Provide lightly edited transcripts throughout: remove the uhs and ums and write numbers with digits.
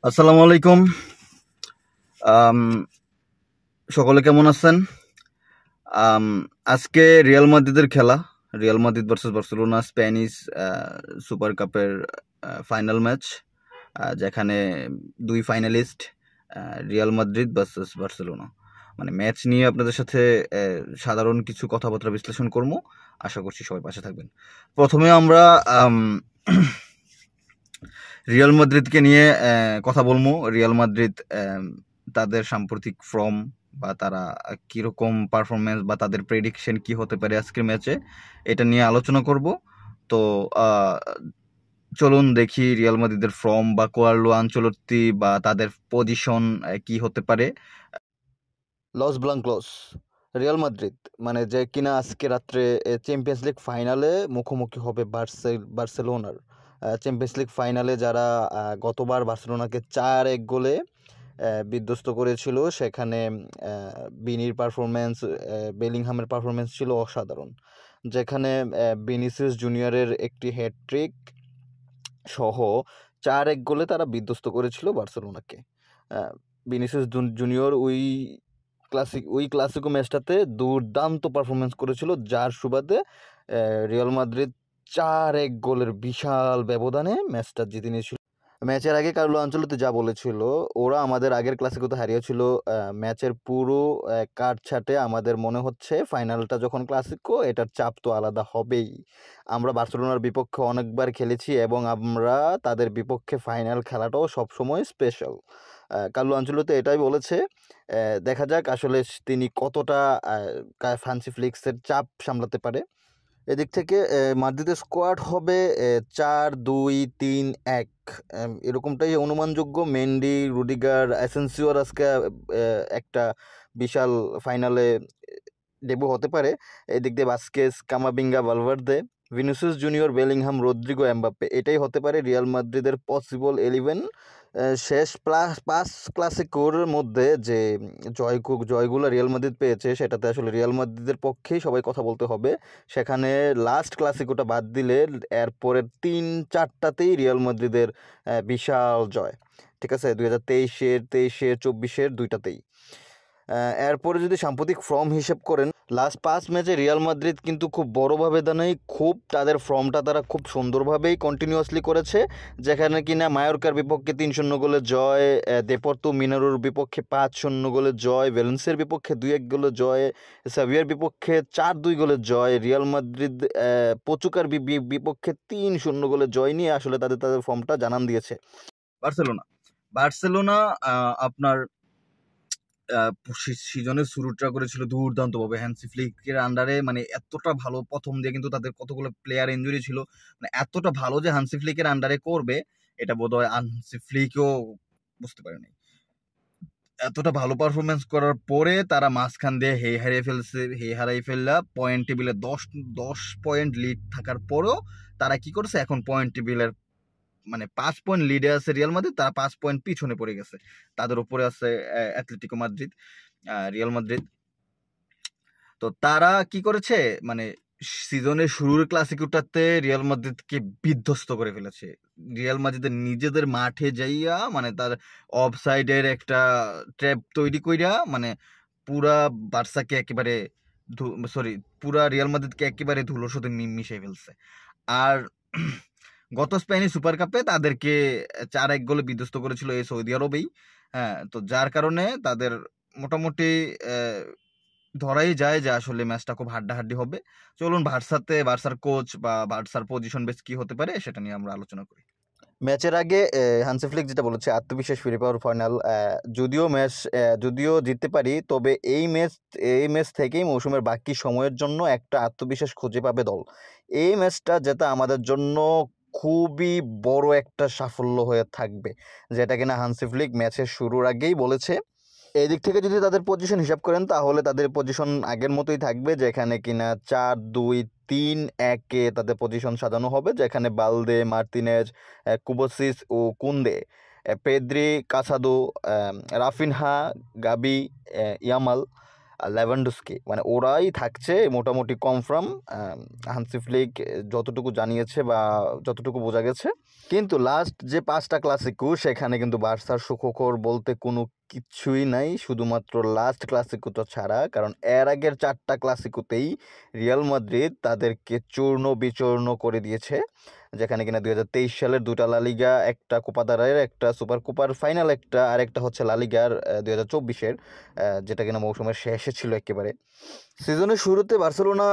আসসালামু আলাইকুম। আম, সকলে কেমন আছেন? আম, আজকে রিয়াল মাদ্রিদের খেলা, Real Madrid versus Barcelona Spanish super কাপের ফাইনাল ম্যাচ, যেখানে দুই finalist Real Madrid versus Barcelona. মানে ম্যাচ নিয়ে আপনাদের সাথে সাধারণ কিছু কথাবার্তা বিশ্লেষণ করবো। আশা করছি সবাই পাশে থাকবেন। প্রথমে আমরা রিয়াল মাদ্রিদকে নিয়ে কথা বলবো। রিয়াল মাদ্রিদ তাদের সাম্প্রতিক ফর্ম বা তারা কিরকম পারফরমেন্স বা তাদের প্রেডিকশন কি হতে পারে আজকের ম্যাচে, এটা নিয়ে আলোচনা করব। তো চলুন দেখি রিয়াল মাদ্রিদের ফর্ম বা কার্লো আনচেলত্তি বা তাদের পজিশন কি হতে পারে। লস ব্লাঙ্কলস রিয়াল মাদ্রিদ, মানে যে কিনা আজকে রাত্রে চ্যাম্পিয়ন্স লিগ ফাইনালে মুখোমুখি হবে বার্সেলোনার। চ্যাম্পিয়ন্স লিগ ফাইনালে যারা গতবার বার্সেলোনাকে 4-1 গোলে বিধ্বস্ত করেছিল, সেখানে বিনির পারফরমেন্স, বেলিংহামের পারফরমেন্স ছিল অসাধারণ। যেখানে ভিনিসিয়াস জুনিয়রের একটি হ্যাটট্রিক সহ 4-1 গোলে তারা বিধ্বস্ত করেছিল বার্সেলোনাকে। ভিনিসিয়াস জুনিয়র ওই ক্লাসিকো ম্যাচটাতে দুর্দান্ত পারফরমেন্স করেছিল, যার সুবাদে রিয়াল মাদ্রিদ 4-1 গোলের বিশাল ব্যবধানে ম্যাচটা জিতে নিয়েছিল। ম্যাচের আগে কার্লো আনচেলত্তি যা বলেছিল, ওরা আমাদের আগের ক্লাসিকোতে হারিয়েছিল ম্যাচের পুরো কাটছাটে। আমাদের মনে হচ্ছে ফাইনালটা যখন ক্লাসিকো, এটার চাপ তো আলাদা হবেই। আমরা বার্সেলোনার বিপক্ষে অনেকবার খেলেছি এবং আমরা তাদের বিপক্ষে ফাইনাল খেলাটাও সবসময় স্পেশাল। কার্লো আনচেলত্তি এটাই বলেছে। দেখা যাক আসলে তিনি কতটা হান্সি ফ্লিক্সের চাপ সামলাতে পারে। এদিক থেকে মাদ্রিদের স্কোয়াড হবে 4-2-3-1, এরকমটাই অনুমানযোগ্য। মেন্ডি, রুডিগার, অ্যাসেনসিওর আজকে একটা বিশাল ফাইনালে ডেবু হতে পারে। এদিক দিয়ে Vazquez, Camavinga, Valverde, Vinicius Junior, Bellingham, Rodrygo, Mbappe, এটাই হতে পারে রিয়াল মাদ্রিদের পসিবল 11। শেষ পাঁচ ক্লাসিকোর মধ্যে যে জয়গুলো রিয়াল মাদ্রিদ পেয়েছে, সেটাতে আসলে রিয়াল মাদ্রিদের পক্ষেই সবাই কথা বলতে হবে। সেখানে লাস্ট ক্লাসিকোটা বাদ দিলে এরপরের 3-4টাতেই রিয়াল মাদ্রিদের বিশাল জয়। ঠিক আছে, 2023-এর, 23-এর, 24-এর দুইটাতেই। এরপরে যদি সাম্প্রতিক ফর্ম হিসেব করেন, লাস্ট 5 ম্যাচে রিয়াল মাদ্রিদ কিন্তু খুব বড় ব্যবধানেই তাদের ফর্মটা তারা খুব সুন্দরভাবেই কন্টিনিউয়াসলি করেছে। যেখানে কিনা মায়োরকার বিপক্ষে 3-0 গোলে জয়, দেপোর্তো মিনারোর বিপক্ষে 5-0 গোলে জয়, ভ্যালেন্সিয়ার বিপক্ষে 2-1 গোলে জয়, সেভিয়ার বিপক্ষে 4-2 গোলে জয়, রিয়াল মাদ্রিদ পচুকার বিপক্ষে 3-0 গোলে জয় নিয়ে আসলে তাদের ফর্মটা জানান দিয়েছে। বার্সেলোনা আপনার সিজনের শুরুটা করেছিল দুর্দান্তভাবে হ্যান্সি ফ্লিকের আন্ডারে। মানে এতটা ভালো প্রথম দিয়ে, কিন্তু তাদের কতগুলো প্লেয়ার ইনজুরি ছিল। মানে এতটা ভালো যে হান্সি ফ্লিকের আন্ডারে করবে, এটা বোধহয় হান্সি ফ্লিকও বুঝতে পারেনি। এতটা ভালো পারফরমেন্স করার পরে তারা মাঝখান দিয়ে হারাই ফেললা পয়েন্ট টেবিলে 10 পয়েন্ট লিড থাকার পরেও তারা কি করছে, এখন পয়েন্ট টেবিলের মানে 5 পয়েন্ট লিডে আছে রিয়াল মাদ্রিদ, তারা 5 পয়েন্ট পিছনে পড়ে গেছে। তাদের উপরে আছে অ্যাথলেটিকো মাদ্রিদ, রিয়াল মাদ্রিদ। তো তারা কি করেছে, মানে সিজনের শুরুর ক্লাসিকোটাতে রিয়াল মাদ্রিদকে বিধ্বস্ত করে ফেলেছে। রিয়াল মাদ্রিদের নিজেদের মাঠে যাইয়া, মানে তার অফ সাইডের একটা ট্র্যাপ তৈরি কইরা, মানে পুরা বার্সাকে একেবারে পুরা রিয়াল মাদ্রিদকে একেবারে ধুলোর সাথে মিশিয়ে ফেলছে। আর গত স্পেনিশ সুপার কাপে তাদেরকে 4-1 গোলে বিধ্বস্ত করেছিল এই সৌদি আরবেই। হ্যাঁ, তো যার কারণে তাদের মোটামুটি ধরাই যায় যে আসলে ম্যাচটা খুব হাড্ডাহাড্ডি হবে। চলুন বার্সার কোচ বা বার্সার পজিশন বেস কি হতে পারে সেটা নিয়ে আমরা আলোচনা করি। ম্যাচের আগে হান্সি ফ্লিক যেটা বলেছে, আত্মবিশ্বাস ফিরে পাওয়ার ফাইনাল। যদিও জিততে পারি, তবে এই ম্যাচ থেকেই মৌসুমের বাকি সময়ের জন্য একটা আত্মবিশ্বাস খুঁজে পাবে দল। এই ম্যাচটা জেতা আমাদের জন্য খুবই বড় একটা সাফল্য হয়ে থাকবে, যেটা কিনা হান্সি ফ্লিক ম্যাচের শুরুর আগেই বলেছে। এই দিক থেকে যদি তাদের পজিশন হিসাব করেন, তাহলে তাদের পজিশন আগের মতোই থাকবে, যেখানে কিনা 4-2-3-1-এ তাদের পজিশন সাজানো হবে, যেখানে বালদে, মার্তিনেজ, কুবোসিস ও কুন্দে, পেদ্রি, কাসাদো, রাফিনহা, গাবি, ইয়ামাল, লেভানডস্কি, মানে ওরাই থাকছে মোটামুটি কনফার্ম। হান্সি ফ্লিক যতটুকু জানিয়েছে বা যতটুকু বোঝা গেছে। কিন্তু লাস্ট যে 5টা ক্লাসিকো সেখানে কিন্তু বার্সার সুখকর বলতে কোনো কিছুই নাই, শুধুমাত্র লাস্ট ক্লাসিকোটা ছাড়া। কারণ এর আগের 4টা ক্লাসিকোতেই রিয়াল মাদ্রিদ তাদেরকে চূর্ণ বিচূর্ণ করে দিয়েছে, যেখানে কিনা 2023 সালের 2টা লালিগা, একটা কোপা দারের, একটা সুপার কোপার ফাইনাল, একটা আরেকটা হচ্ছে লালিগার 2024-এর, যেটা কিনা মৌসুমের শেষে ছিল একেবারে। সিজনের শুরুতে বার্সেলোনা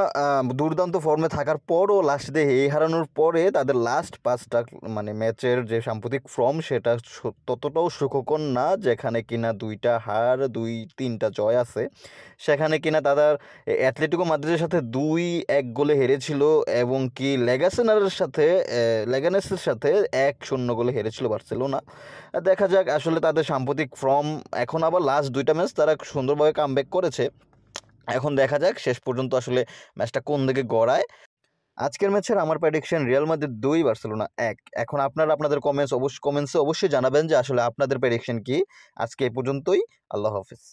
দুর্দান্ত ফর্মে থাকার পরও লাস্ট ডে হারানোর পরে তাদের লাস্ট 5টা মানে ম্যাচের যে সাম্প্রতিক ফর্ম সেটা ততটাও সুখকর না, যেখানে কিনা 2টা হার 2-3টা জয় আছে। সেখানে কিনা তাদের অ্যাটলেটিকো মাদ্রিদের সাথে 2-1 গোলে হেরেছিল, এবং কি লেগানেসের সাথে 1-0 গোলে হেরেছিল বার্সেলোনা। দেখা যাক আসলে তাদের সাম্প্রতিক ফর্ম, এখন আবার লাস্ট 2টা ম্যাচ তারা সুন্দরভাবে কামব্যাক করেছে। এখন দেখা যাক শেষ পর্যন্ত আসলে ম্যাচটা কোন দিকে গড়ায়। আজকের ম্যাচের আমার প্রেডিকশন রিয়াল মাদ্রিদ 2, বার্সেলোনা 1। এখন আপনারা আপনাদের কমেন্টসে অবশ্যই জানাবেন যে আসলে আপনাদের প্রেডিকশন কি। আজকে এই পর্যন্তই। আল্লাহ হাফেজ।